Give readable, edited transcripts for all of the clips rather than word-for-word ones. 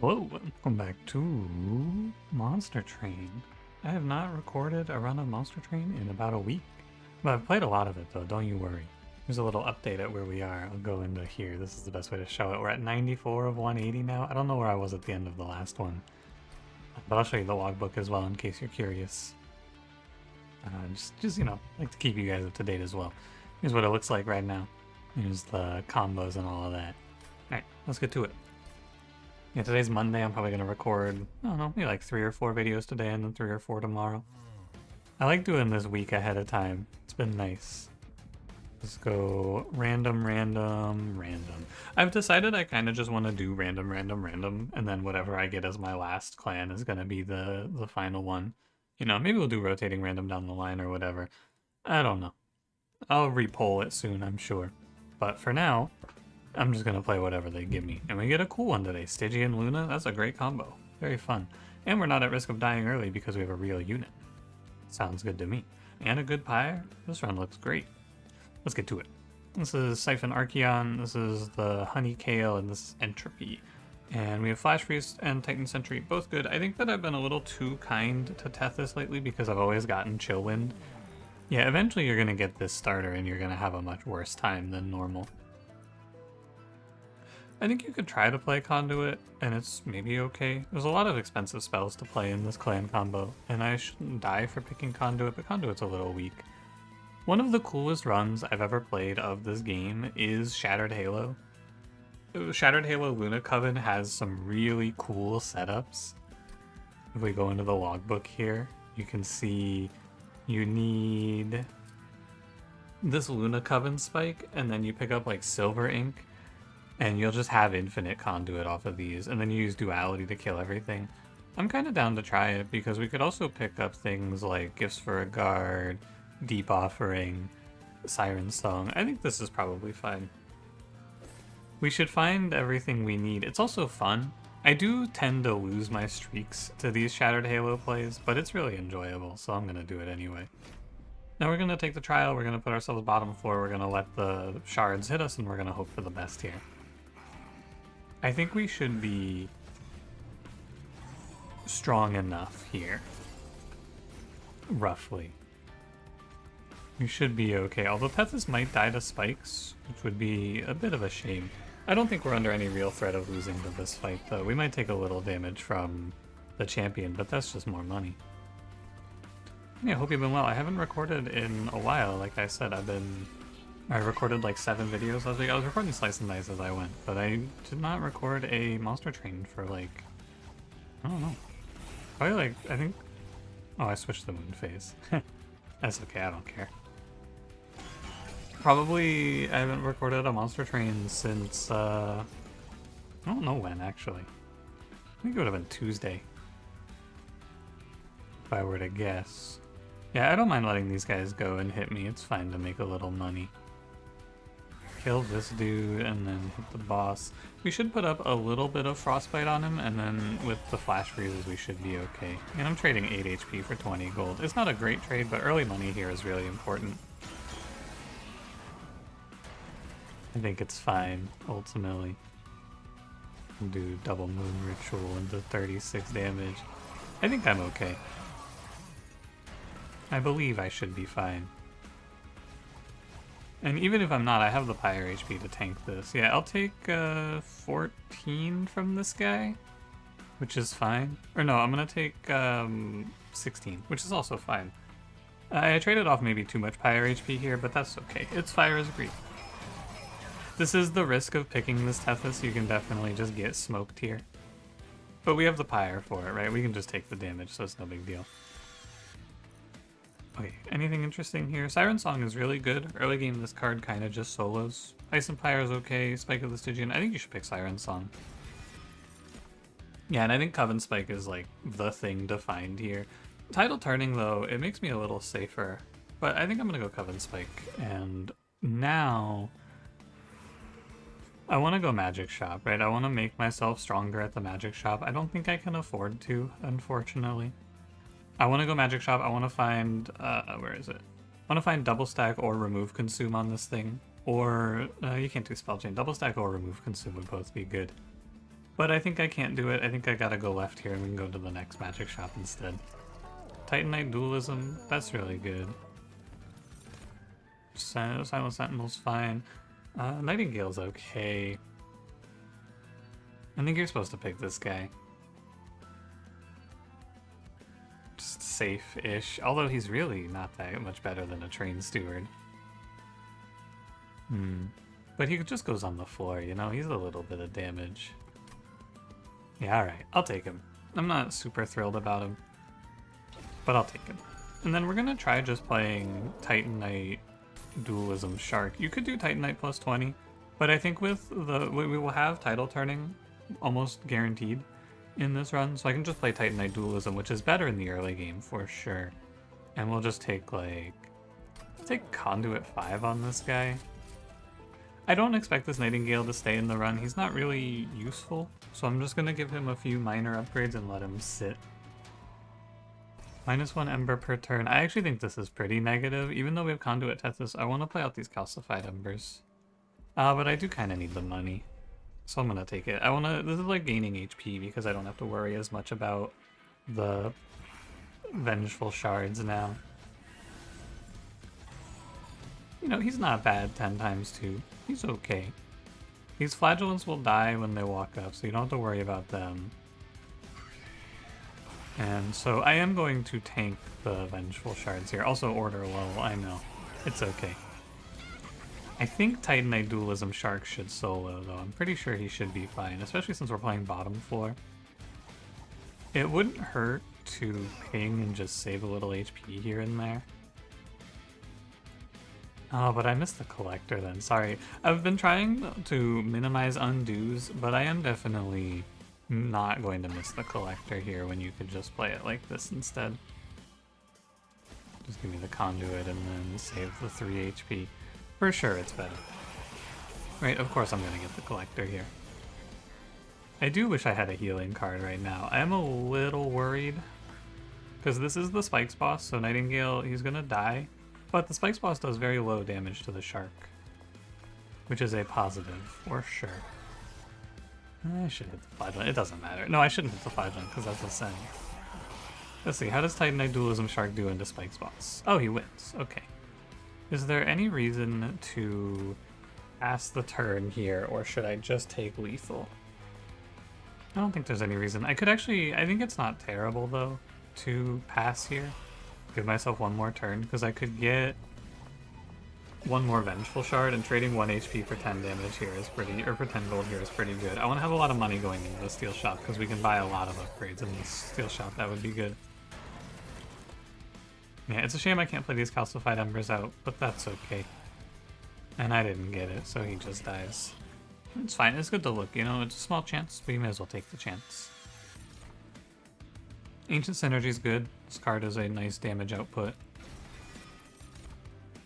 Hello, welcome back to Monster Train. I have not recorded a run of Monster Train in about a week, but I've played a lot of it though, don't you worry. There's a little update at where we are. I'll go into here. This is the best way to show it. We're at 94 of 180 now. I don't know where I was at the end of the last one, but I'll show you the logbook as well in case you're curious. Just you know, like to keep you guys up to date as well. Here's what it looks like right now. Here's the combos and all of that. Alright, let's get to it. Yeah, today's Monday. I'm probably going to record, I don't know, maybe like 3 or 4 videos today and then 3 or 4 tomorrow. I like doing this week ahead of time. It's been nice. Let's go random. I've decided I kind of just want to do random, and then whatever I get as my last clan is going to be the final one. You know, maybe we'll do rotating random down the line or whatever. I don't know. I'll repoll it soon, I'm sure. But for now, I'm just going to play whatever they give me. And we get a cool one today. Stygian Luna, that's a great combo. Very fun. And we're not at risk of dying early because we have a real unit. Sounds good to me. And a good Pyre. This run looks great. Let's get to it. This is Siphon Archeon, this is the Honey Kale, and this is Entropy. And we have Flash Priest and Titan Sentry, both good. I think that I've been a little too kind to Tethys lately because I've always gotten Chillwind. Yeah, eventually you're going to get this starter and you're going to have a much worse time than normal. I think you could try to play Conduit, and it's maybe okay. There's a lot of expensive spells to play in this clan combo, and I shouldn't die for picking Conduit, but Conduit's a little weak. One of the coolest runs I've ever played of this game is Shattered Halo. Shattered Halo Luna Coven has some really cool setups. If we go into the logbook here, you can see you need this Luna Coven spike, and then you pick up like Silver Ink, and you'll just have infinite conduit off of these, and then you use duality to kill everything. I'm kind of down to try it, because we could also pick up things like Gifts for a Guard, Deep Offering, Siren Song. I think this is probably fine. We should find everything we need. It's also fun. I do tend to lose my streaks to these Shattered Halo plays, but it's really enjoyable, so I'm going to do it anyway. Now we're going to take the trial, we're going to put ourselves bottom floor, we're going to let the shards hit us, and we're going to hope for the best here. I think we should be strong enough here. Roughly. We should be okay, although Tethys might die to spikes, which would be a bit of a shame. I don't think we're under any real threat of losing to this fight, though. We might take a little damage from the champion, but that's just more money. Yeah, hope you've been well. I haven't recorded in a while, like I said. I recorded like 7 videos last week. I was recording Slice and Dice as I went, but I did not record a Monster Train for like, I don't know. Probably like, I think, oh, I switched the moon phase. That's okay, I don't care. Probably I haven't recorded a Monster Train since, I don't know when actually. I think it would have been Tuesday, if I were to guess. Yeah, I don't mind letting these guys go and hit me. It's fine to make a little money. Kill this dude and then hit the boss. We should put up a little bit of frostbite on him, and then with the flash freezes we should be okay. And I'm trading 8 HP for 20 gold. It's not a great trade, but early money here is really important. I think it's fine, ultimately. Do double moon ritual into 36 damage. I think I'm okay. I believe I should be fine. And even if I'm not, I have the Pyre HP to tank this. Yeah, I'll take 14 from this guy, which is fine. Or no, I'm gonna take 16, which is also fine. I traded off maybe too much Pyre HP here, but that's okay. It's fire as grief. This is the risk of picking this Tethys. You can definitely just get smoked here. But we have the Pyre for it, right? We can just take the damage, so it's no big deal. Okay, anything interesting here? Siren Song is really good. Early game, this card kind of just solos. Ice and Pyre is okay. Spike of the Stygian. I think you should pick Siren Song. Yeah, and I think Coven Spike is like the thing to find here. Tidal Turning, though, it makes me a little safer. But I think I'm going to go Coven Spike. And now I want to go Magic Shop, right? I want to make myself stronger at the Magic Shop. I don't think I can afford to, unfortunately. I want to go Magic Shop. I want to find, where is it? I want to find Double Stack or Remove Consume on this thing. Or, you can't do Spell Chain. Double Stack or Remove Consume would both be good. But I think I can't do it. I think I gotta go left here and we can go to the next magic shop instead. Titanite Dualism, that's really good. Silent Sentinel's fine. Nightingale's okay. I think you're supposed to pick this guy. Just safe-ish, although he's really not that much better than a trained steward. But he just goes on the floor, you know? He's a little bit of damage. Yeah, alright, I'll take him. I'm not super thrilled about him, but I'll take him. And then we're gonna try just playing Titanite Dualism Shark. You could do Titanite plus 20, but I think with we will have title turning almost guaranteed in this run, so I can just play Titanite Dualism, which is better in the early game for sure. And we'll just take like, take Conduit 5 on this guy. I don't expect this Nightingale to stay in the run. He's not really useful, so I'm just gonna give him a few minor upgrades and let him sit. -1 Ember per turn. I actually think this is pretty negative. Even though we have Conduit Tethys, I want to play out these Calcified Embers. But I do kind of need the money, so I'm gonna take it. I want to. This is like gaining HP because I don't have to worry as much about the Vengeful Shards now. You know, he's not bad 10 times 2. He's okay. These Flagellants will die when they walk up, so you don't have to worry about them. And so I am going to tank the Vengeful Shards here. Also order low, I know. It's okay. I think Titanite Dualism Shark should solo, though. I'm pretty sure he should be fine, especially since we're playing bottom floor. It wouldn't hurt to ping and just save a little HP here and there. Oh, but I missed the Collector then. Sorry. I've been trying to minimize undos, but I am definitely not going to miss the Collector here when you could just play it like this instead. Just give me the Conduit and then save the 3 HP. For sure it's better. Right, of course I'm going to get the Collector here. I do wish I had a healing card right now. I am a little worried, because this is the Spikes boss, so Nightingale, he's going to die. But the Spikes boss does very low damage to the shark, which is a positive, for sure. I should hit the Flagellant. It doesn't matter. No, I shouldn't hit the Flagellant, because that's a sin. Let's see, how does Titanite Dualism Shark do into Spikes boss? Oh, he wins. Okay. Is there any reason to pass the turn here, or should I just take lethal? I don't think there's any reason. I could actually, I think it's not terrible, though, to pass here. Give myself one more turn, because I could get one more Vengeful Shard, and trading 1 HP for 10 damage here is pretty, or for 10 gold here is pretty good. I want to have a lot of money going into the steel shop, because we can buy a lot of upgrades in this steel shop. That would be good. Yeah, it's a shame I can't play these Calcified Embers out, but that's okay. And I didn't get it, so he just dies. It's fine, it's good to look, you know, it's a small chance, but you may as well take the chance. Ancient Synergy is good. This card is a nice damage output.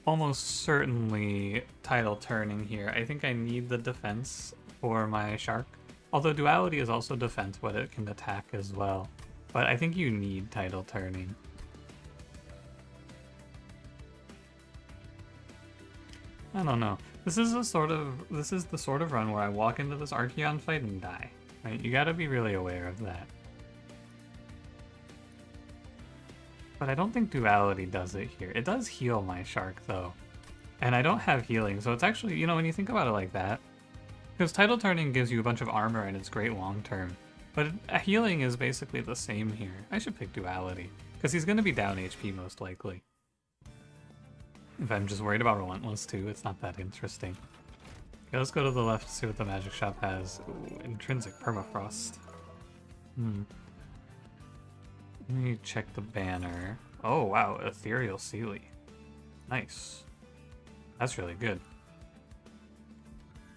Almost certainly title turning here. I think I need the defense for my shark. Although Duality is also defense, but it can attack as well. But I think you need title turning. I don't know. This is the sort of run where I walk into this Archeon fight and die. Right? You gotta be really aware of that. But I don't think Duality does it here. It does heal my shark, though. And I don't have healing, so it's actually, you know, when you think about it like that, because title turning gives you a bunch of armor and it's great long term. But healing is basically the same here. I should pick Duality, because he's going to be down HP most likely. If I'm just worried about Relentless too, it's not that interesting. Okay, let's go to the left to see what the magic shop has. Ooh, Intrinsic Permafrost. Let me check the banner. Oh wow, Ethereal Sealy. Nice. That's really good.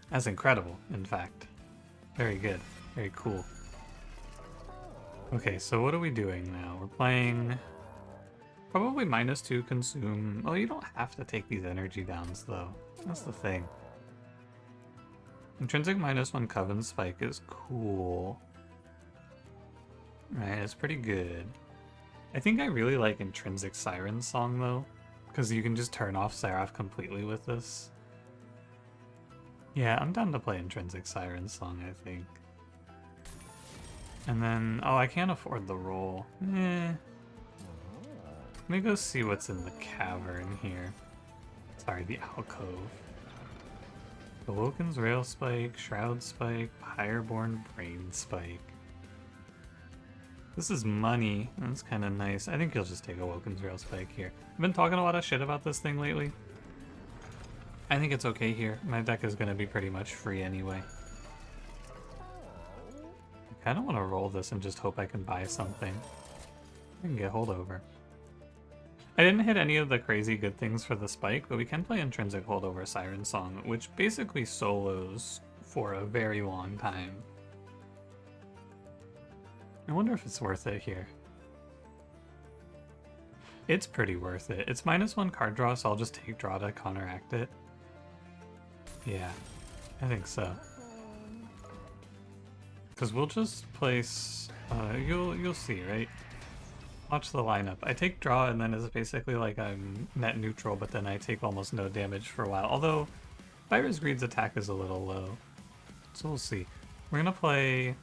That's incredible, in fact. Very good. Very cool. Okay, so what are we doing now? We're playing probably -2 consume. Oh, you don't have to take these energy downs though. That's the thing. Intrinsic -1 Coven Spike is cool. Right, it's pretty good. I think I really like Intrinsic Siren Song though, because you can just turn off Seraph completely with this. Yeah, I'm down to play Intrinsic Siren Song, I think. And then, oh, I can't afford the roll. Let me go see what's in the cavern here. Sorry, the alcove. Awoken's Rail Spike, Shroud Spike, Pyreborn Brain Spike. This is money. That's kind of nice. I think you'll just take Awoken's Rail Spike here. I've been talking a lot of shit about this thing lately. I think it's okay here. My deck is going to be pretty much free anyway. I kind of want to roll this and just hope I can buy something. I can get holdover. I didn't hit any of the crazy good things for the spike, but we can play intrinsic holdover Siren Song, which basically solos for a very long time. I wonder if it's worth it here. It's pretty worth it. It's -1 card draw, so I'll just take draw to counteract it. Yeah, I think so. Because we'll just place... you'll see, right? Watch the lineup. I take draw and then it's basically like I'm net neutral, but then I take almost no damage for a while. Although, Pyre's Greed's attack is a little low. So we'll see. We're gonna play...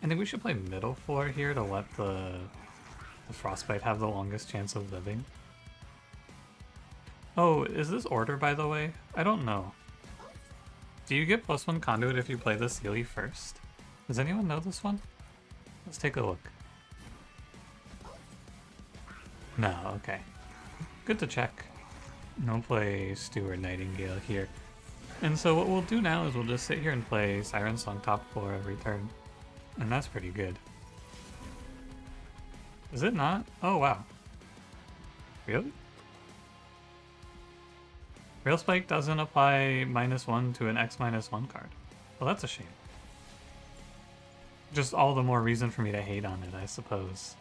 I think we should play middle floor here to let the Frostbite have the longest chance of living. Oh, is this order, by the way? I don't know. Do you get +1 conduit if you play the Sealy first? Does anyone know this one? Let's take a look. No, okay. Good to check. No play Stewart Nightingale here. And so what we'll do now is we'll just sit here and play Siren Song top floor every turn. And that's pretty good. Is it not? Oh, wow. Really? Rail Spike doesn't apply -1 to an X-1 card. Well, that's a shame. Just all the more reason for me to hate on it, I suppose.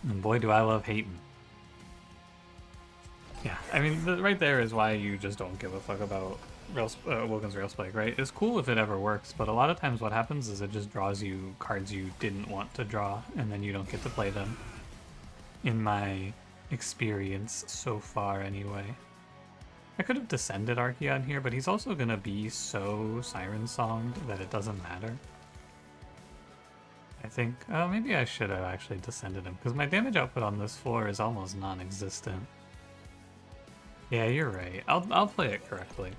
And boy, do I love hating. Yeah, I mean, right there is why you just don't give a fuck about Woken's Rail Spike, right? It's cool if it ever works, but a lot of times what happens is it just draws you cards you didn't want to draw, and then you don't get to play them. In my experience so far, anyway. I could have Descended Archeon here, but he's also gonna be so Siren Songed that it doesn't matter. I think, oh, maybe I should have actually Descended him, because my damage output on this floor is almost non-existent. Yeah, you're right. I'll play it correctly.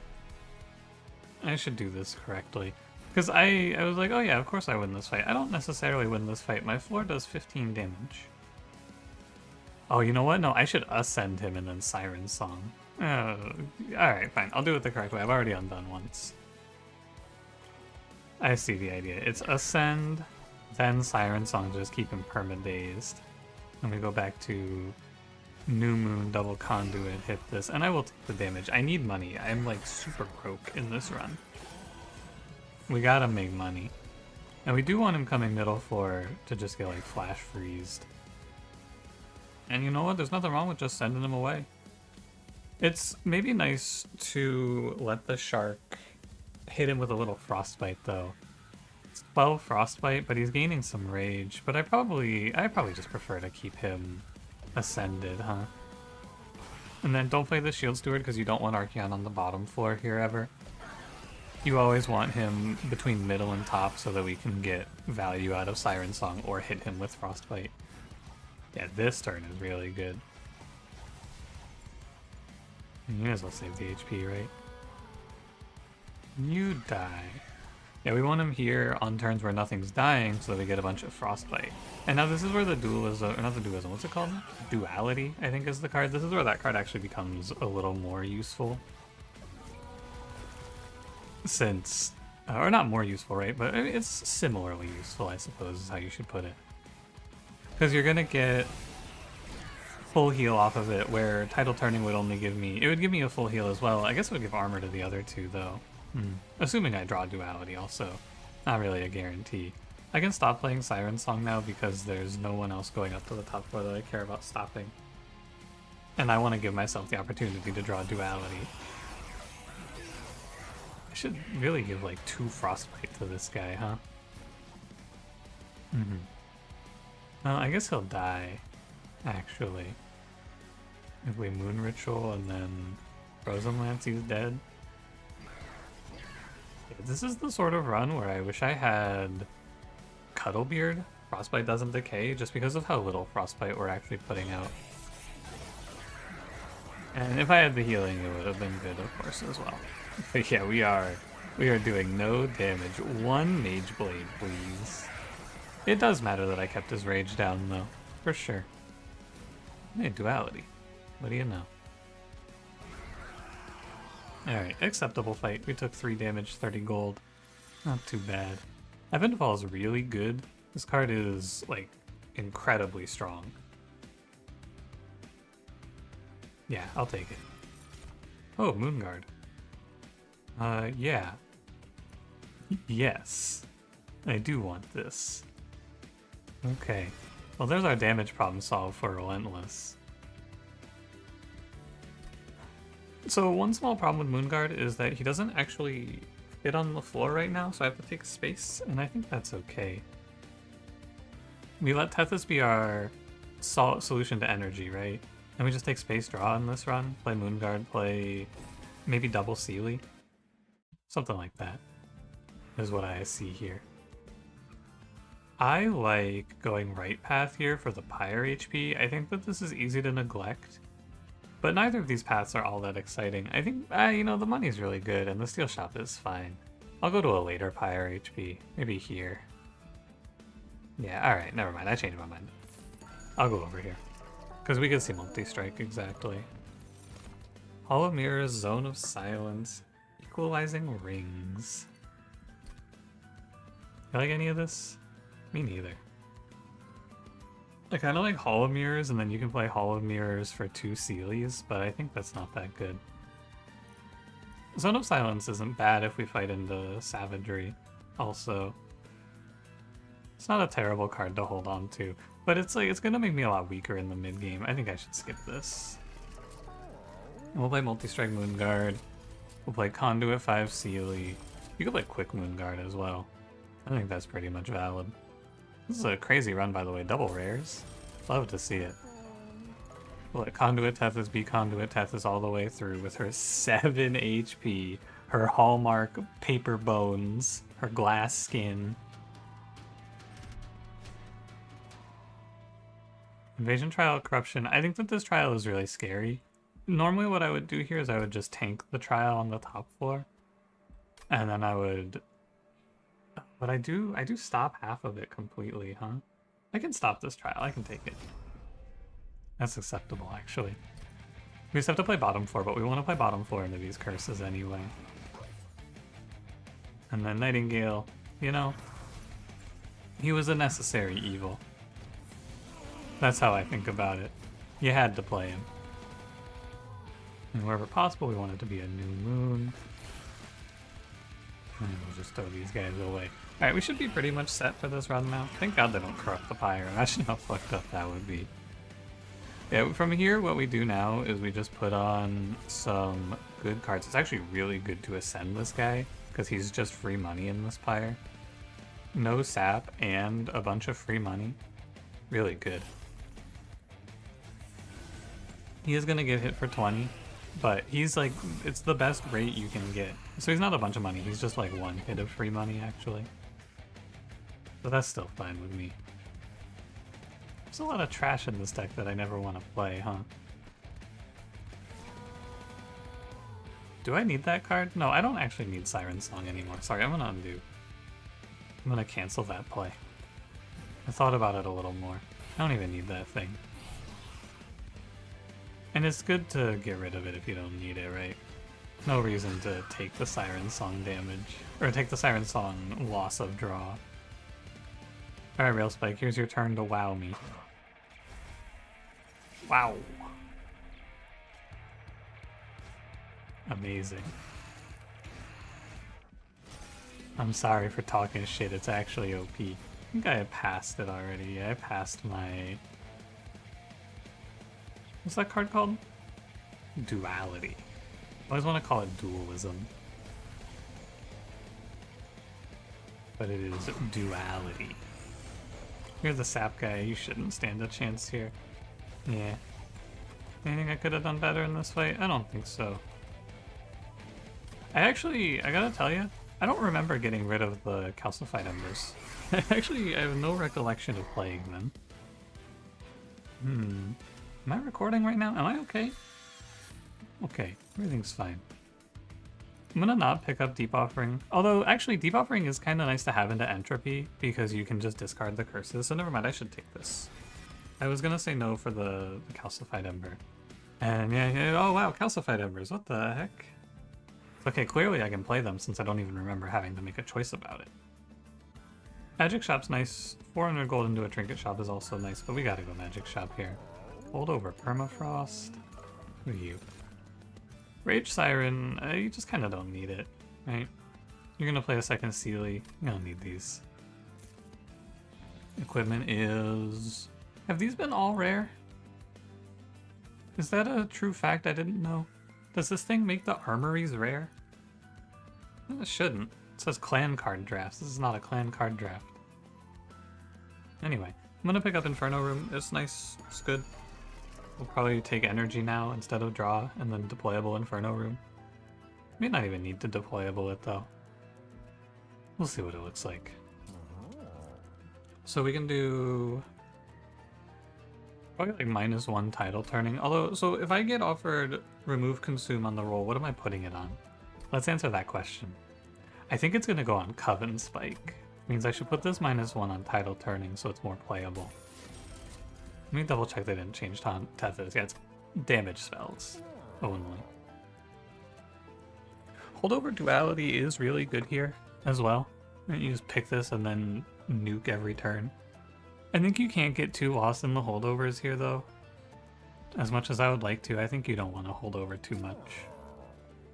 I should do this correctly. Because I was like, oh yeah, of course I win this fight. I don't necessarily win this fight. My floor does 15 damage. Oh, you know what? No, I should Ascend him and then Siren Song. Alright, fine. I'll do it the correct way. I've already undone once. I see the idea. It's Ascend, then Siren Song, just keep him perma-dazed. And we go back to New Moon, double conduit, hit this, and I will take the damage. I need money. I'm like super broke in this run. We gotta make money. And we do want him coming middle floor to just get like flash freezed. And you know what? There's nothing wrong with just sending him away. It's maybe nice to let the shark hit him with a little frostbite though. It's 12 frostbite, but he's gaining some rage. But I probably just prefer to keep him Ascended, huh? And then don't play the Shield Steward because you don't want Archeon on the bottom floor here ever. You always want him between middle and top so that we can get value out of Siren Song or hit him with Frostbite. Yeah, this turn is really good. You may as well save the HP, right? You die. Yeah, we want him here on turns where nothing's dying so that we get a bunch of Frostbite. And now this is where the dualism, or not the dualism, what's it called? Duality, I think is the card. This is where that card actually becomes a little more useful. Since, or not more useful, right? But I mean, it's similarly useful, I suppose, is how you should put it. Because you're gonna get full heal off of it, where Tidal Turning would only give me, it would give me a full heal as well. I guess it would give armor to the other two, though. Assuming I draw Duality also. Not really a guarantee. I can stop playing Siren Song now because there's no one else going up to the top floor that I care about stopping. And I want to give myself the opportunity to draw Duality. I should really give like 2 Frostbite to this guy, huh? Well, I guess he'll die, actually. If we Moon Ritual and then Frozen Lance, he's dead. This is the sort of run where I wish I had Cuddlebeard. Frostbite doesn't decay just because of how little Frostbite we're actually putting out. And if I had the healing, it would have been good, of course, as well. But yeah, we are doing no damage. One Mage Blade, please. It does matter that I kept his rage down, though, for sure. Hey, duality. What do you know? Alright, acceptable fight. We took 3 damage, 30 gold. Not too bad. Evenfall is really good. This card is, like, incredibly strong. Yeah, I'll take it. Oh, Moonguard. Yeah. Yes. I do want this. Okay. Well, there's our damage problem solved for Relentless. So one small problem with Moonguard is that he doesn't actually fit on the floor right now, so I have to take space, and I think that's okay. We let Tethys be our solution to energy, right? And we just take space draw in this run, play Moonguard, play maybe double Sealy. Something like that is what I see here. I like going right path here for the Pyre HP. I think that this is easy to neglect, but neither of these paths are all that exciting. I think, you know, the money's really good and the steel shop is fine. I'll go to a later Pyre HP, maybe here. Yeah, alright, never mind, I changed my mind. I'll go over here, because we can see multi-strike exactly. Hall of Mirrors, Zone of Silence, Equalizing Rings. You like any of this? Me neither. I kind of like Hall of Mirrors, and then you can play Hall of Mirrors for 2 Sealies, but I think that's not that good. Zone of Silence isn't bad if we fight into Savagery, also. It's not a terrible card to hold on to, but it's like, it's gonna make me a lot weaker in the mid-game. I think I should skip this. And we'll play Multi-Strike Moonguard. We'll play Conduit 5 Sealy. You could play Quick Moonguard as well. I think that's pretty much valid. This is a crazy run, by the way. Double rares. Love to see it. We'll let Conduit Tethys be Conduit Tethys all the way through with her 7 HP, her hallmark paper bones, her glass skin. Invasion Trial Corruption. I think that this trial is really scary. Normally what I would do here is I would just tank the trial on the top floor. And then I would... But I do stop half of it completely, huh? I can stop this trial, I can take it. That's acceptable, actually. We just have to play bottom floor, but we want to play bottom floor into these curses anyway. And then Nightingale, you know, he was a necessary evil. That's how I think about it. You had to play him. And wherever possible, we want it to be a new moon. And we'll just throw these guys away. Alright, we should be pretty much set for this run now. Thank God they don't corrupt the Pyre. Imagine how fucked up that would be. Yeah, from here, what we do now is we just put on some good cards. It's actually really good to ascend this guy, because he's just free money in this Pyre. No sap and a bunch of free money. Really good. He is going to get hit for 20, but he's like, it's the best rate you can get. So he's not a bunch of money, he's just like 1 hit of free money, actually. So that's still fine with me. There's a lot of trash in this deck that I never want to play, huh? Do I need that card? No, I don't actually need Siren Song anymore. Sorry, I'm gonna undo. I'm gonna cancel that play. I thought about it a little more. I don't even need that thing. And it's good to get rid of it if you don't need it, right? No reason to take the Siren Song damage, or take the Siren Song loss of draw. Alright, Rail Spike, here's your turn to wow me. Wow. Amazing. I'm sorry for talking shit, it's actually OP. I think I passed it already. Yeah, I passed my... What's that card called? Duality. I always want to call it dualism. But it is duality. You're the sap guy, you shouldn't stand a chance here. Yeah. Anything I could have done better in this fight? I don't think so. I gotta tell you, I don't remember getting rid of the calcified embers. Actually, I have no recollection of playing them. Am I recording right now? Am I okay? Okay, everything's fine. I'm gonna not pick up Deep Offering. Although, actually, Deep Offering is kind of nice to have into Entropy because you can just discard the curses. So never mind, I should take this. I was gonna say no for the Calcified Ember. And yeah, oh wow, Calcified Embers, what the heck? Okay, clearly I can play them since I don't even remember having to make a choice about it. Magic Shop's nice. 400 gold into a Trinket Shop is also nice, but we gotta go Magic Shop here. Hold over Permafrost. Who are you? Rage Siren, you just kind of don't need it, right? You're gonna play a second Sealy, you don't need these. Equipment is... Have these been all rare? Is that a true fact I didn't know? Does this thing make the armories rare? It shouldn't. It says clan card drafts. This is not a clan card draft. Anyway, I'm gonna pick up Inferno Room. It's nice, it's good. We'll probably take energy now instead of draw, and then deployable Inferno Room. May not even need to deployable it though. We'll see what it looks like. So we can do probably like -1 title turning. Although, so if I get offered remove consume on the roll, what am I putting it on? Let's answer that question. I think it's gonna go on Coven Spike. Means I should put this -1 on title turning so it's more playable. Let me double check they didn't change Tethys. Yeah, it's damage spells only. Holdover Duality is really good here as well. You just pick this and then nuke every turn. I think you can't get too lost in the holdovers here though. As much as I would like to, I think you don't want to hold over too much.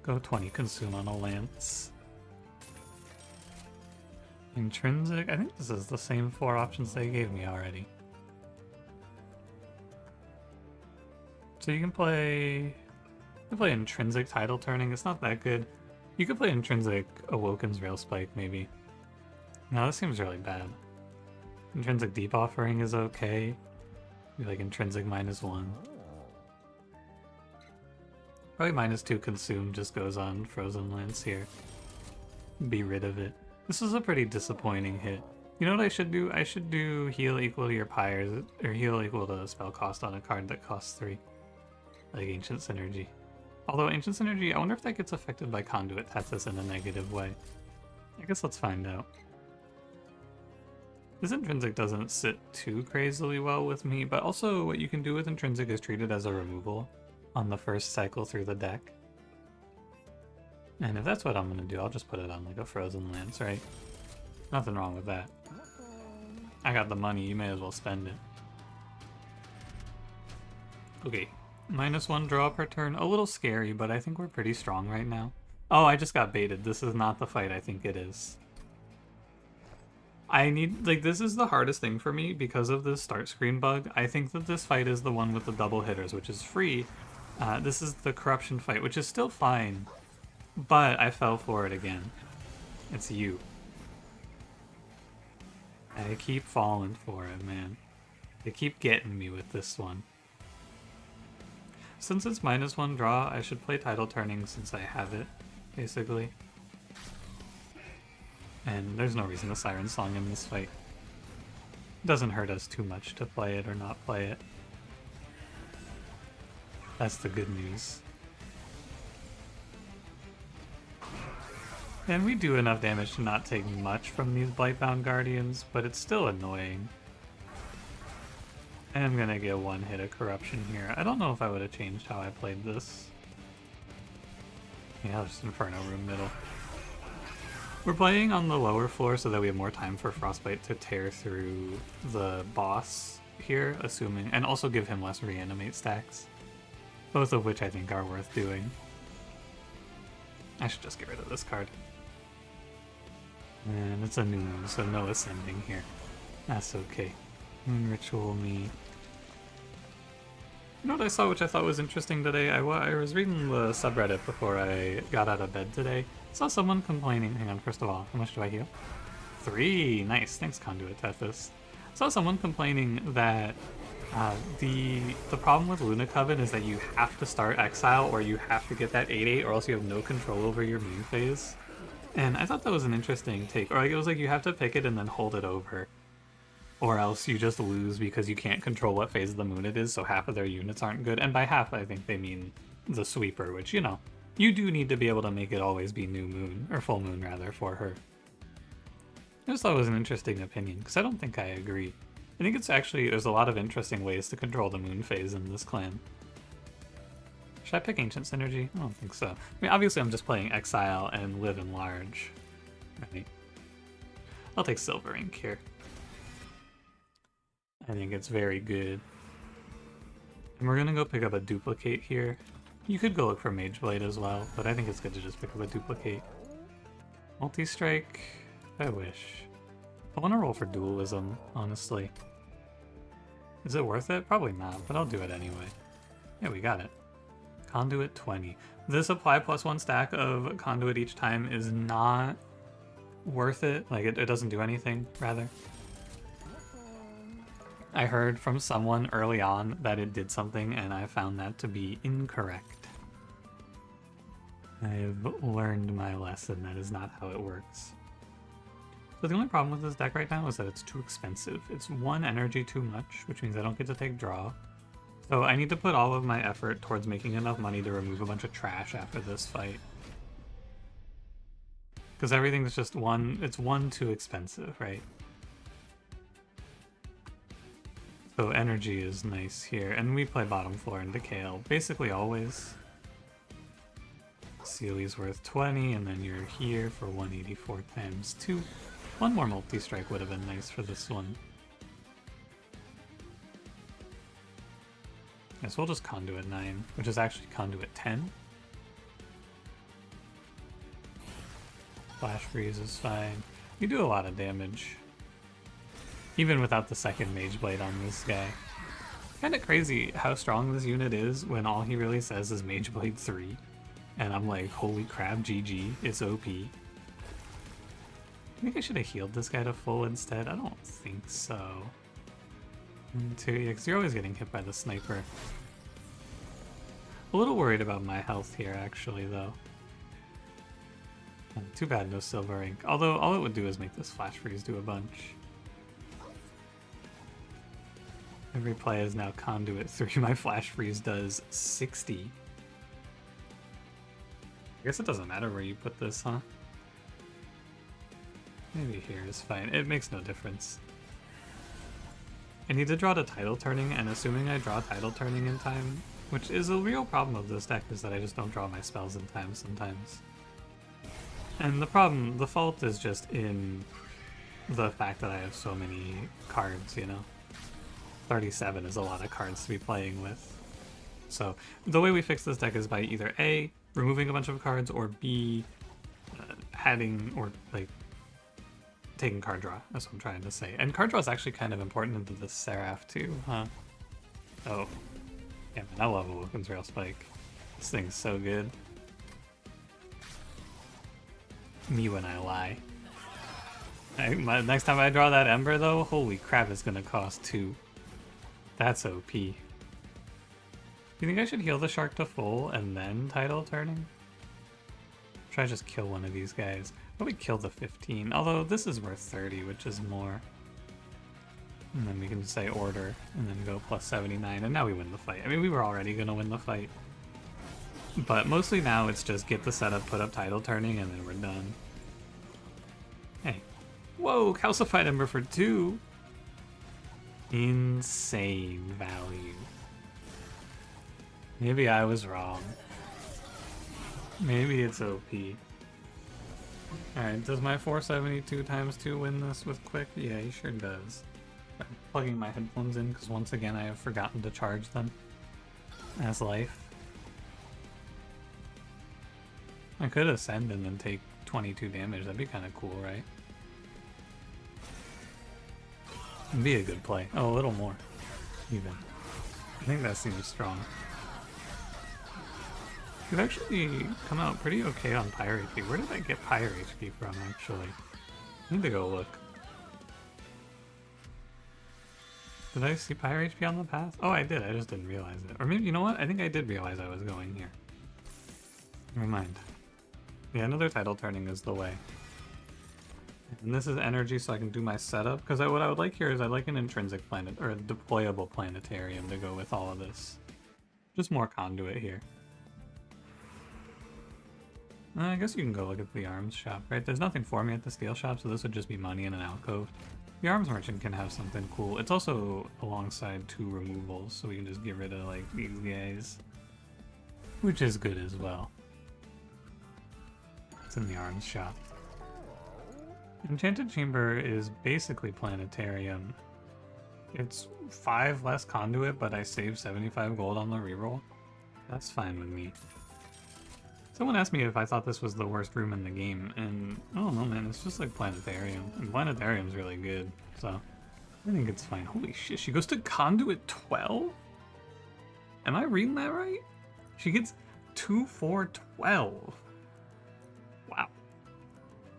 Go 20 consume on a lance. Intrinsic, I think this is the same 4 options they gave me already. So you can play Intrinsic title turning, it's not that good. You could play Intrinsic Awoken's Rail Spike maybe. No, this seems really bad. Intrinsic Deep Offering is okay. Maybe like Intrinsic -1. Probably -2 consume just goes on Frozen Lance here. Be rid of it. This is a pretty disappointing hit. You know what I should do? I should do heal equal to your Pyres, or heal equal to spell cost on a card that costs 3. Like Ancient Synergy. Although Ancient Synergy, I wonder if that gets affected by Conduit Tethys in a negative way. I guess let's find out. This Intrinsic doesn't sit too crazily well with me, but also what you can do with Intrinsic is treat it as a removal on the first cycle through the deck. And if that's what I'm gonna do, I'll just put it on like a Frozen Lance, right? Nothing wrong with that. I got the money, you may as well spend it. Okay, -1 draw per turn. A little scary, but I think we're pretty strong right now. Oh, I just got baited. This is not the fight I think it is. I need, like, this is the hardest thing for me because of this start screen bug. I think that this fight is the one with the double hitters, which is free. This is the corruption fight, which is still fine. But I fell for it again. It's you. I keep falling for it, man. They keep getting me with this one. Since it's -1 draw, I should play title turning since I have it, basically. And there's no reason to Siren Song in this fight. It doesn't hurt us too much to play it or not play it. That's the good news. And we do enough damage to not take much from these Blightbound Guardians, but it's still annoying. And I'm gonna get 1 hit of Corruption here. I don't know if I would have changed how I played this. Yeah, just Inferno Room middle. We're playing on the lower floor so that we have more time for Frostbite to tear through the boss here, assuming, and also give him less reanimate stacks. Both of which I think are worth doing. I should just get rid of this card. And it's a new moon, so no ascending here. That's okay. Moon Ritual me. You know what I saw which I thought was interesting today? I was reading the subreddit before I got out of bed today. Saw someone complaining. Hang on, first of all, how much do I heal? 3! Nice, thanks Conduit Tethys. Saw someone complaining that the problem with Luna Coven is that you have to start Exile or you have to get that 8/8 or else you have no control over your moon phase. And I thought that was an interesting take. Or like it was like you have to pick it and then hold it over. Or else you just lose because you can't control what phase of the moon it is, so half of their units aren't good. And by half, I think they mean the sweeper, which, you know, you do need to be able to make it always be new moon, or full moon rather, for her. I just thought it was an interesting opinion, because I don't think I agree. I think it's actually, there's a lot of interesting ways to control the moon phase in this clan. Should I pick Ancient Synergy? I don't think so. I mean, obviously I'm just playing Exile and Live in Large. Right. I'll take Silver Ink here. I think it's very good. And we're gonna go pick up a duplicate here. You could go look for Mage Blade as well, but I think it's good to just pick up a duplicate. Multi-strike? I wish. I want to roll for dualism, honestly. Is it worth it? Probably not, but I'll do it anyway. Yeah, we got it. Conduit 20. This apply +1 stack of conduit each time is not worth it. Like, it doesn't do anything, rather. I heard from someone early on that it did something, and I found that to be incorrect. I've learned my lesson. That is not how it works. So the only problem with this deck right now is that it's too expensive. It's 1 energy too much, which means I don't get to take draw. So I need to put all of my effort towards making enough money to remove a bunch of trash after this fight. Because everything's just it's 1 too expensive, right? So energy is nice here, and we play bottom floor into Kale basically always. Sealy's worth 20, and then you're here for 184 times 2. 1 more multi-strike would have been nice for this one. Yes, we'll just Conduit 9, which is actually Conduit 10. Flash Freeze is fine. You do a lot of damage. Even without the second Mage Blade on this guy. Kinda crazy how strong this unit is when all he really says is Mage Blade 3. And I'm like, holy crap, GG, it's OP. I think I should have healed this guy to full instead. I don't think so. 2, yeah, because you're always getting hit by the sniper. A little worried about my health here, actually, though. Too bad no Silver Ink. Although all it would do is make this Flash Freeze do a bunch. Every play is now Conduit 3. My Flash Freeze does 60. I guess it doesn't matter where you put this, huh? Maybe here is fine. It makes no difference. I need to draw to Tidal Turning, and assuming I draw Tidal Turning in time, which is a real problem of this deck, is that I just don't draw my spells in time sometimes. And the fault is just in the fact that I have so many cards, you know? 37 is a lot of cards to be playing with. So the way we fix this deck is by either A, removing a bunch of cards, or B, adding or like taking card draw. That's what I'm trying to say. And card draw is actually kind of important into this Seraph too, huh? Oh, yeah, man, I love a Wilkins Rail Spike. This thing's so good. Me when I lie. Next time I draw that Ember though, holy crap, it's gonna cost 2. That's OP. You think I should heal the shark to full and then Tidal Turning? Try to just kill one of these guys. Probably kill the 15, although this is worth 30, which is more. And then we can say order, and then go plus 79, and now we win the fight. I mean, we were already gonna win the fight. But mostly now it's just get the setup, put up Tidal Turning, and then we're done. Hey. Whoa, Calcified Ember for 2! Insane value. Maybe I was wrong. Maybe it's OP. Alright, does my 472 times 2 win this with quick? Yeah, he sure does. I'm plugging my headphones in because once again I have forgotten to charge them. As life. I could ascend and then take 22 damage. That'd be kind of cool, right? It'd be a good play. Oh, a little more. Even. I think that seems strong. You've actually come out pretty okay on Pyre HP. Where did I get Pyre HP from, actually? I need to go look. Did I see Pyre HP on the path? Oh, I did. I just didn't realize it. Or maybe, you know what? I think I did realize I was going here. Never mind. Yeah, another title turning is the way. And this is energy, so I can do my setup. Because what I would like here is I'd like an intrinsic planet, or a deployable planetarium to go with all of this. Just more conduit here. I guess you can go look at the arms shop, right? There's nothing for me at the steel shop, so this would just be money in an alcove. The arms merchant can have something cool. It's also alongside 2 removals, so we can just get rid of, like, these guys. Which is good as well. It's in the arms shop. Enchanted Chamber is basically planetarium. It's 5 less conduit, but I save 75 gold on the reroll. That's fine with me. Someone asked me if I thought this was the worst room in the game, and I don't know, man, it's just like planetarium. And planetarium's really good, so I think it's fine. Holy shit, she goes to conduit 12? Am I reading that right? She gets 2, 4, 12. Wow.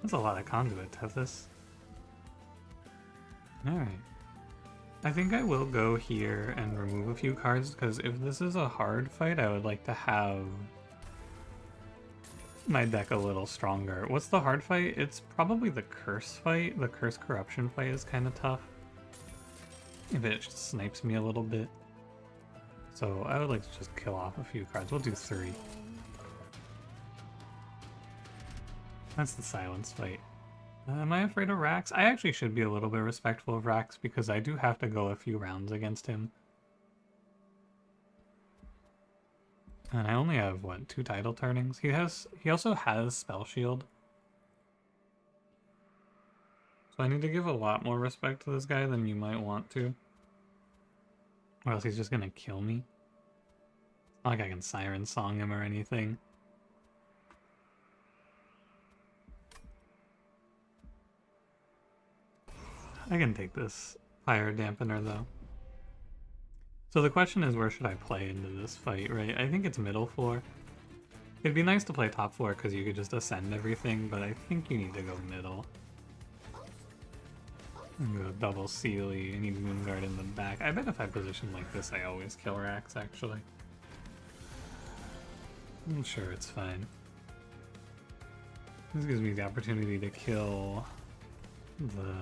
That's a lot of conduit, Tethys. Alright. I think I will go here and remove a few cards, because if this is a hard fight, I would like to have my deck a little stronger. What's the hard fight? It's probably the curse fight. The curse corruption fight is kind of tough. If it snipes me a little bit. So I would like to just kill off a few cards. We'll do 3. That's the silence fight. Am I afraid of Rax? I actually should be a little bit respectful of Rax because I do have to go a few rounds against him. And I only have, what, 2 title turnings? He also has Spell Shield. So I need to give a lot more respect to this guy than you might want to. Or else he's just gonna kill me. It's not like I can Siren Song him or anything. I can take this Pyre dampener though. So the question is, where should I play into this fight, right? I think it's middle floor. It'd be nice to play top floor because you could just ascend everything, but I think you need to go middle. And go double Sealy. I need Moonguard in the back. I bet if I position like this, I always kill Rax, actually. I'm sure it's fine. This gives me the opportunity to kill the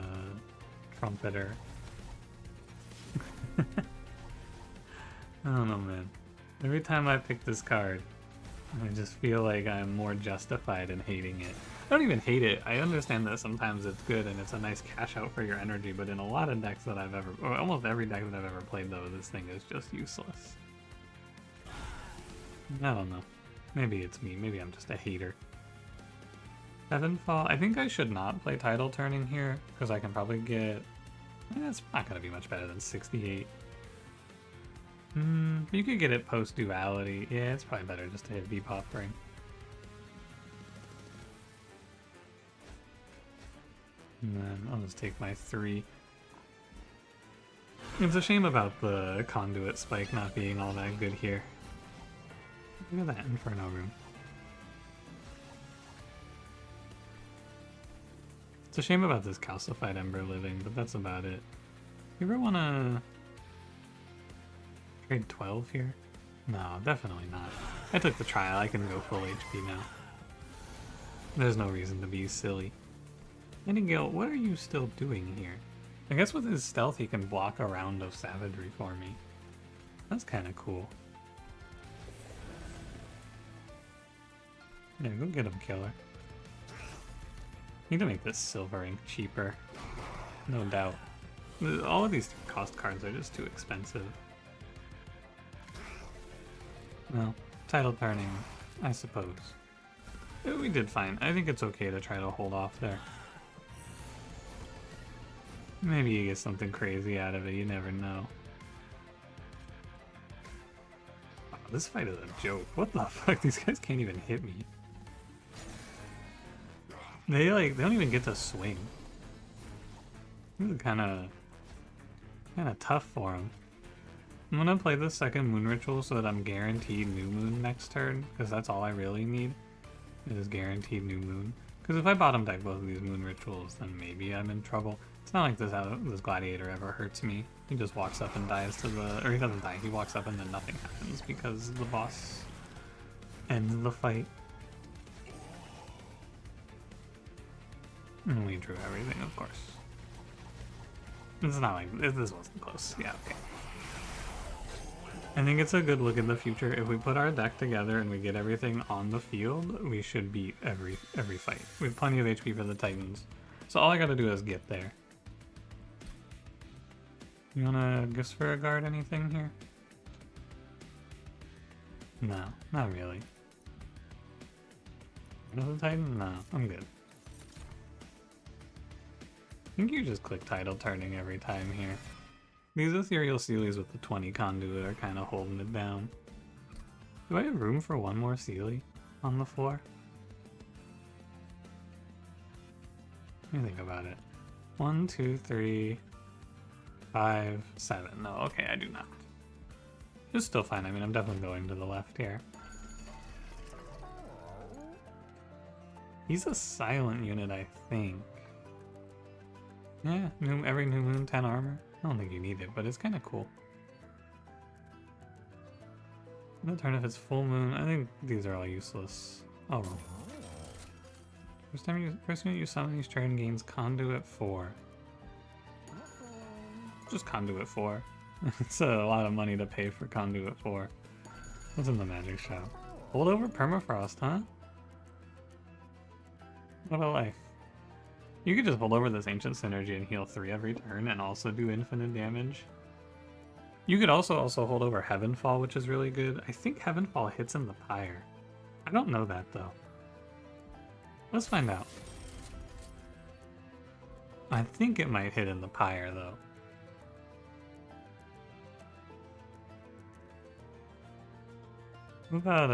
Trumpeter. I don't know, man. Every time I pick this card, I just feel like I'm more justified in hating it. I don't even hate it. I understand that sometimes it's good and it's a nice cash out for your energy, but in a lot of decks that I've ever, or almost every deck that I've ever played though, this thing is just useless. I don't know. Maybe it's me. Maybe I'm just a hater. Sevenfall. I think I should not play title turning here, because I can probably get... it's not going to be much better than 68. You could get it post-duality. Yeah, it's probably better just to hit Depop Ring. And then I'll just take my 3. It's a shame about the conduit spike not being all that good here. Look at that Inferno room. It's a shame about this calcified Ember living, but that's about it. You ever wanna trade 12 here? No, definitely not. I took the trial, I can go full HP now. There's no reason to be silly. Nightingale, what are you still doing here? I guess with his stealth he can block a round of savagery for me. That's kinda cool. Yeah, go get him, killer. Need to make this silver ink cheaper. No doubt. All of these cost cards are just too expensive. Well, title turning, I suppose. We did fine. I think it's okay to try to hold off there. Maybe you get something crazy out of it, you never know. Wow, this fight is a joke. What the fuck? These guys can't even hit me. They don't even get to swing. This is kind of tough for them. I'm gonna play the second Moon Ritual so that I'm guaranteed New Moon next turn, because that's all I really need, is guaranteed New Moon. Because if I bottom deck both of these Moon Rituals, then maybe I'm in trouble. It's not like this Gladiator ever hurts me. He just walks up and dies to the... or he doesn't die, he walks up and then nothing happens because the boss ends the fight. And we drew everything, of course. It's not like this wasn't close. Yeah, okay. I think it's a good look in the future. If we put our deck together and we get everything on the field, we should beat every fight. We have plenty of HP for the Titans. So all I gotta do is get there. You wanna Gifts for a Guard anything here? No, not really. Another Titan? No, I'm good. I think you just click Tidal Turning every time here. These Ethereal Sealies with the 20 conduit are kind of holding it down. Do I have room for one more Sealy on the floor? Let me think about it. 1, 2, 3, 5, 7. No, okay, I do not. It's still fine. I mean, I'm definitely going to the left here. He's a silent unit, I think. Yeah, every new moon, 10 armor. I don't think you need it, but it's kind of cool. In the turn if it's full moon, I think these are all useless. I'll roll. First unit you summon each turn gains Conduit 4. Just Conduit 4. It's a lot of money to pay for Conduit 4. What's in the magic shop? Hold over Permafrost, huh? What a life. You could just hold over this Ancient Synergy and heal 3 every turn and also do infinite damage. You could also hold over Heavenfall, which is really good. I think Heavenfall hits in the Pyre. I don't know that though. Let's find out. I think it might hit in the Pyre though. What about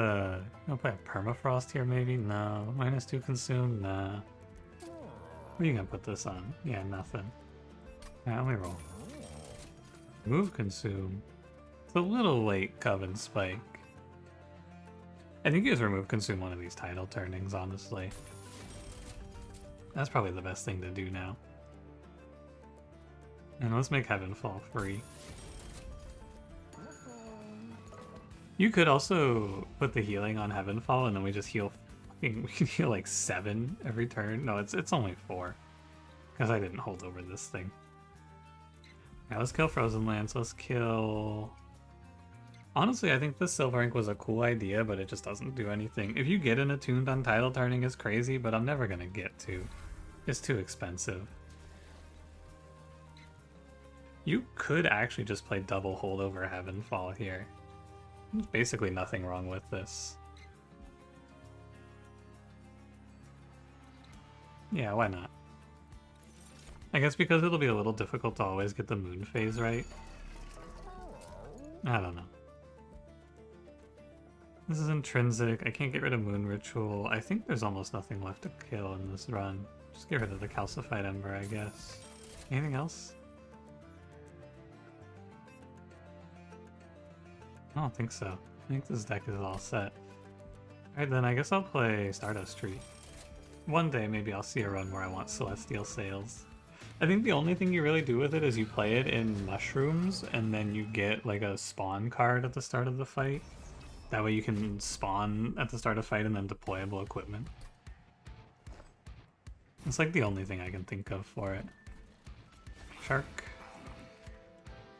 I'll play a Permafrost here maybe? No. -2 consume? Nah. What are you gonna put this on? Yeah, nothing. Alright, let me roll. Move consume. It's a little late, Coven Spike. I think you just remove consume one of these Tidal Turnings, honestly. That's probably the best thing to do now. And let's make Heavenfall free. You could also put the healing on Heavenfall and then we just heal. We can heal like 7 every turn. No, it's only 4. Because I didn't hold over this thing. Alright, let's kill Frozen Lance. Let's kill... Honestly, I think the Silver Ink was a cool idea, but it just doesn't do anything. If you get an Attuned on Tidal Turning, it's crazy, but I'm never gonna get to. It's too expensive. You could actually just play double hold over Heavenfall here. There's basically nothing wrong with this. Yeah, why not? I guess because it'll be a little difficult to always get the moon phase right. I don't know. This is intrinsic. I can't get rid of Moon Ritual. I think there's almost nothing left to kill in this run. Just get rid of the Calcified Ember, I guess. Anything else? I don't think so. I think this deck is all set. Alright then, I guess I'll play Stardust Tree. One day maybe I'll see a run where I want Celestial Sails. I think the only thing you really do with it is you play it in Mushrooms and then you get like a spawn card at the start of the fight. That way you can spawn at the start of the fight and then deployable equipment. It's like the only thing I can think of for it. Shark.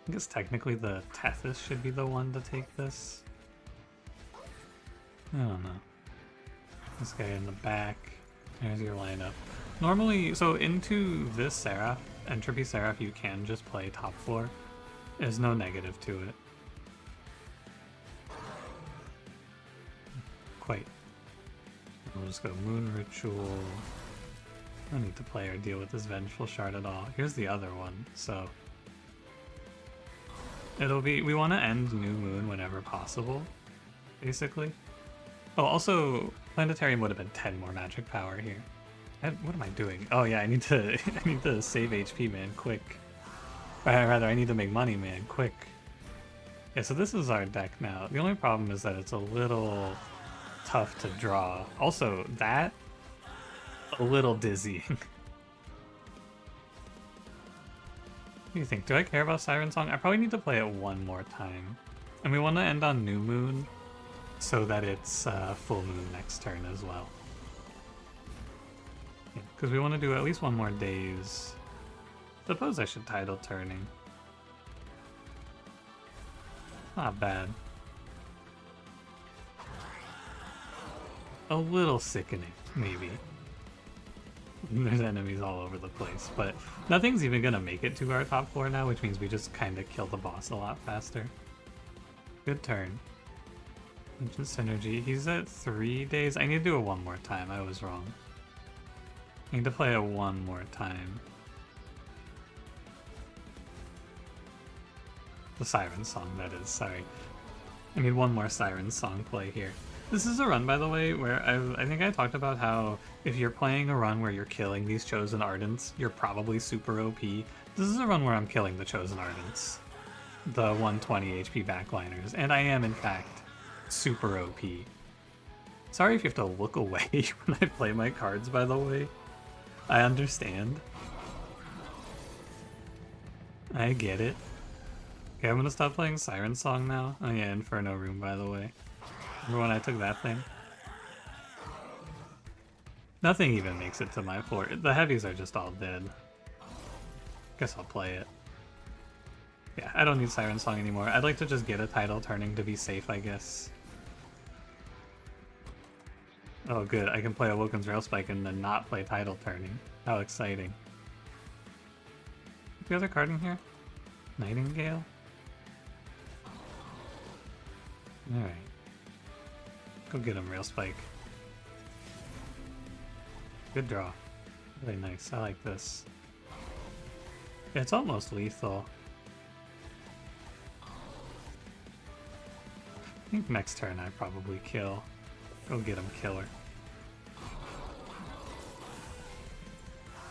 I guess technically the Tethys should be the one to take this. I don't know. This guy in the back. There's your lineup. Normally, so into this Seraph, Entropy Seraph, you can just play top floor. There's no negative to it. Quite. We'll just go Moon Ritual. I don't need to play or deal with this Vengeful Shard at all. Here's the other one, so... It'll be... We want to end New Moon whenever possible, basically. Oh, also, Planetarium would have been 10 more magic power here. What am I doing? Oh yeah, I need to I need to save HP, man, quick. Rather, I need to make money, man, quick. Yeah, so this is our deck now. The only problem is that it's a little tough to draw. Also, that, a little dizzying. What do you think? Do I care about Siren Song? I probably need to play it one more time. And we want to end on New Moon so that it's full moon next turn as well. Yeah. because we want to do at least one more days. Suppose I should tidal turning. Not bad. A little sickening, maybe. There's enemies all over the place, but nothing's even gonna make it to our top 4 now, which means we just kind of kill the boss a lot faster. Good turn. Ancient Synergy. He's at 3 days. I need to do it one more time. I was wrong. I need to play it one more time. The Siren Song, that is. Sorry. I need one more Siren Song play here. This is a run, by the way, where I think I talked about how if you're playing a run where you're killing these Chosen Ardents, you're probably super OP. This is a run where I'm killing the Chosen Ardents. The 120 HP backliners. And I am, in fact, super OP. Sorry if you have to look away when I play my cards, by the way. I understand. I get it. Okay, I'm gonna stop playing Siren Song now. Oh yeah, Inferno Room, by the way. Remember when I took that thing? Nothing even makes it to my floor. The heavies are just all dead. Guess I'll play it. Yeah, I don't need Siren Song anymore. I'd like to just get a tidal turning to be safe, I guess. Oh good, I can play Awoken's Rail Spike and then not play tidal turning. How exciting. What's the other card in here? Nightingale? Alright. Go get him, Rail Spike. Good draw. Really nice. I like this. Yeah, it's almost lethal. I think next turn I probably kill. Go get him, killer.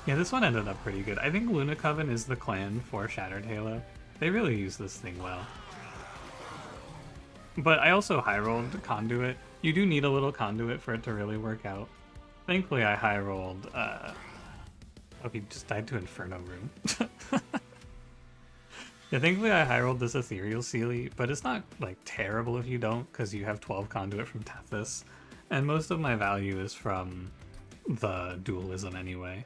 Yeah, this one ended up pretty good. I think Luna Coven is the clan for Shattered Halo. They really use this thing well. But I also high-rolled Conduit. You do need a little Conduit for it to really work out. Thankfully I high-rolled, oh, he just died to Inferno Room. Yeah, thankfully I high-rolled this Ethereal Sealy, but it's not, like, terrible if you don't, because you have 12 Conduit from Tethys. And most of my value is from the Dualism anyway.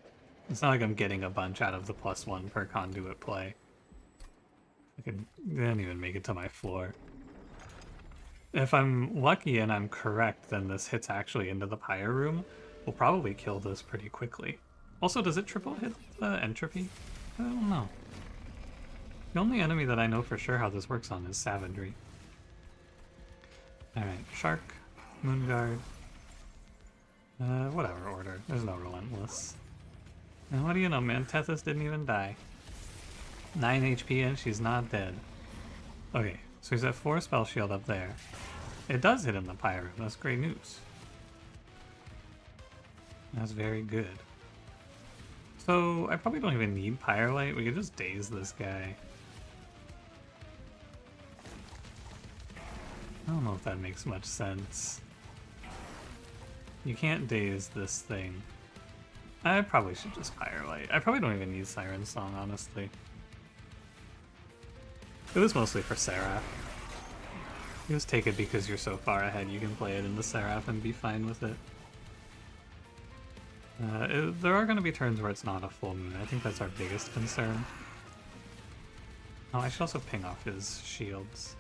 It's not like I'm getting a bunch out of the +1 per Conduit play. I didn't even make it to my floor. If I'm lucky and I'm correct, then this hits actually into the Pyre room. We'll probably kill this pretty quickly. Also, does it triple hit the entropy? I don't know. The only enemy that I know for sure how this works on is Savagery. Alright, Shark, Moonguard. Whatever order. There's no Relentless. And what do you know, man? Tethys didn't even die. 9 HP and she's not dead. Okay, so he's at 4 spell shield up there. It does hit in the Pyre. That's great news. That's very good. So I probably don't even need Pyre Light. We could just daze this guy. I don't know if that makes much sense. You can't daze this thing. I probably should just Pyre Light. I probably don't even need Siren Song, honestly. It was mostly for Seraph. You just take it because you're so far ahead, you can play it in the Seraph and be fine with it. There are going to be turns where it's not a full moon. I think that's our biggest concern. Oh, I should also ping off his shields.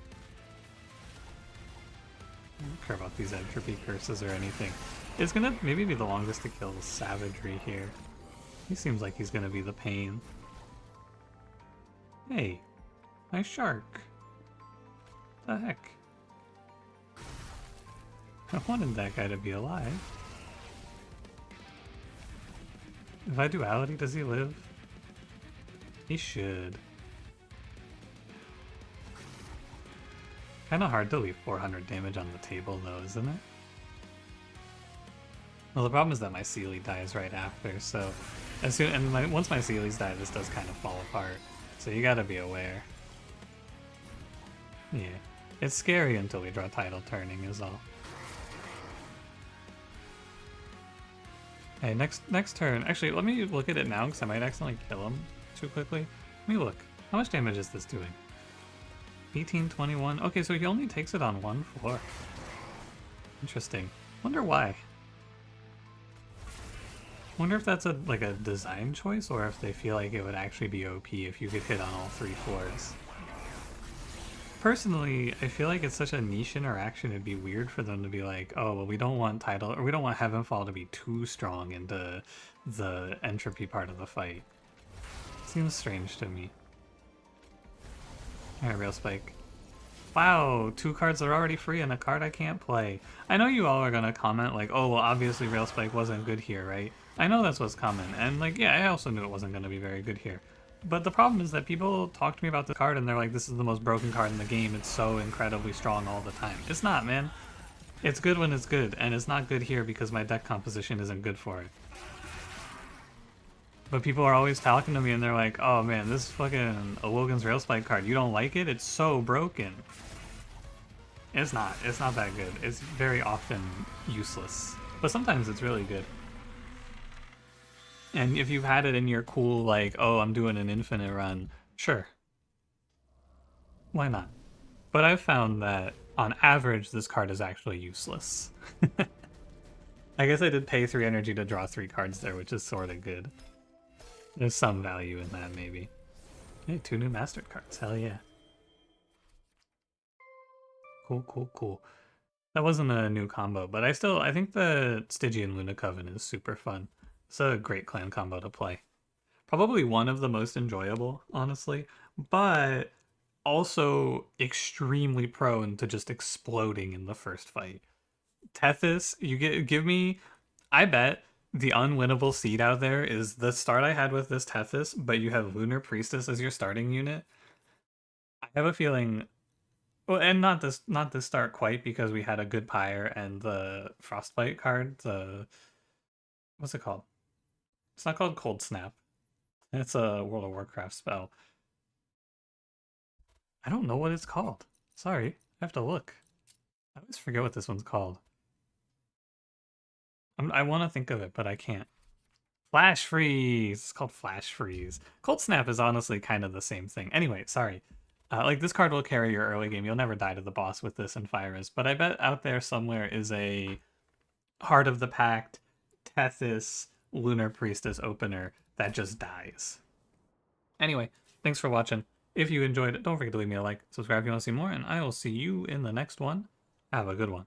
I don't care about these entropy curses or anything. It's gonna maybe be the longest to kill Savagery here. He seems like he's gonna be the pain. Hey, my shark. The heck? I wanted that guy to be alive. If I duality, does he live? He should. Kinda hard to leave 400 damage on the table though, isn't it? Well, the problem is that my Sealy dies right after, so as soon once my Sealys die, this does kind of fall apart. So you gotta be aware. Yeah, it's scary until we draw Tidal Turning is all. Hey, next turn. Actually, let me look at it now because I might accidentally kill him too quickly. Let me look. How much damage is this doing? 1821. Okay, so he only takes it on 1 floor. Interesting. Wonder why. Wonder if that's like a design choice, or if they feel like it would actually be OP if you could hit on all 3 floors. Personally, I feel like it's such a niche interaction, it'd be weird for them to be like, oh, well, we don't want Tidal, or we don't want Heavenfall to be too strong into the entropy part of the fight. Seems strange to me. Alright, Real Spike. Wow, 2 cards are already free and a card I can't play. I know you all are gonna comment like, oh, well, obviously Rail Spike wasn't good here, right? I know that's what's coming, and like, yeah, I also knew it wasn't gonna be very good here. But the problem is that people talk to me about the card and they're like, this is the most broken card in the game, it's so incredibly strong all the time. It's not, man. It's good when it's good, and it's not good here because my deck composition isn't good for it. But people are always talking to me and they're like, oh man, this fucking Awogan's Rail Spike card, you don't like it? It's so broken. It's not. It's not that good. It's very often useless. But sometimes it's really good. And if you've had it in your cool, like, oh, I'm doing an infinite run, sure. Why not? But I've found that, on average, this card is actually useless. I guess I did pay 3 energy to draw 3 cards there, which is sort of good. There's some value in that, maybe. Hey, 2 new mastered cards. Hell yeah. Cool, cool, cool. That wasn't a new combo, but I think the Stygian Luna Coven is super fun. It's a great clan combo to play. Probably one of the most enjoyable, honestly, but also extremely prone to just exploding in the first fight. Tethys, give me, I bet the unwinnable seed out there is the start I had with this Tethys, but you have Lunar Priestess as your starting unit. I have a feeling, well, and not this start quite, because we had a good Pyre and the Frostbite card, the, what's it called? It's not called Cold Snap. It's a World of Warcraft spell. I don't know what it's called. Sorry, I have to look. I always forget what this one's called. I want to think of it, but I can't. Flash Freeze! It's called Flash Freeze. Cold Snap is honestly kind of the same thing. Anyway, sorry. Like, this card will carry your early game. You'll never die to the boss with this and Pyres, but I bet out there somewhere is a Heart of the Pact, Tethys, Lunar Priestess opener that just dies. Anyway, thanks for watching. If you enjoyed it, don't forget to leave me a like, subscribe if you want to see more, and I will see you in the next one. Have a good one.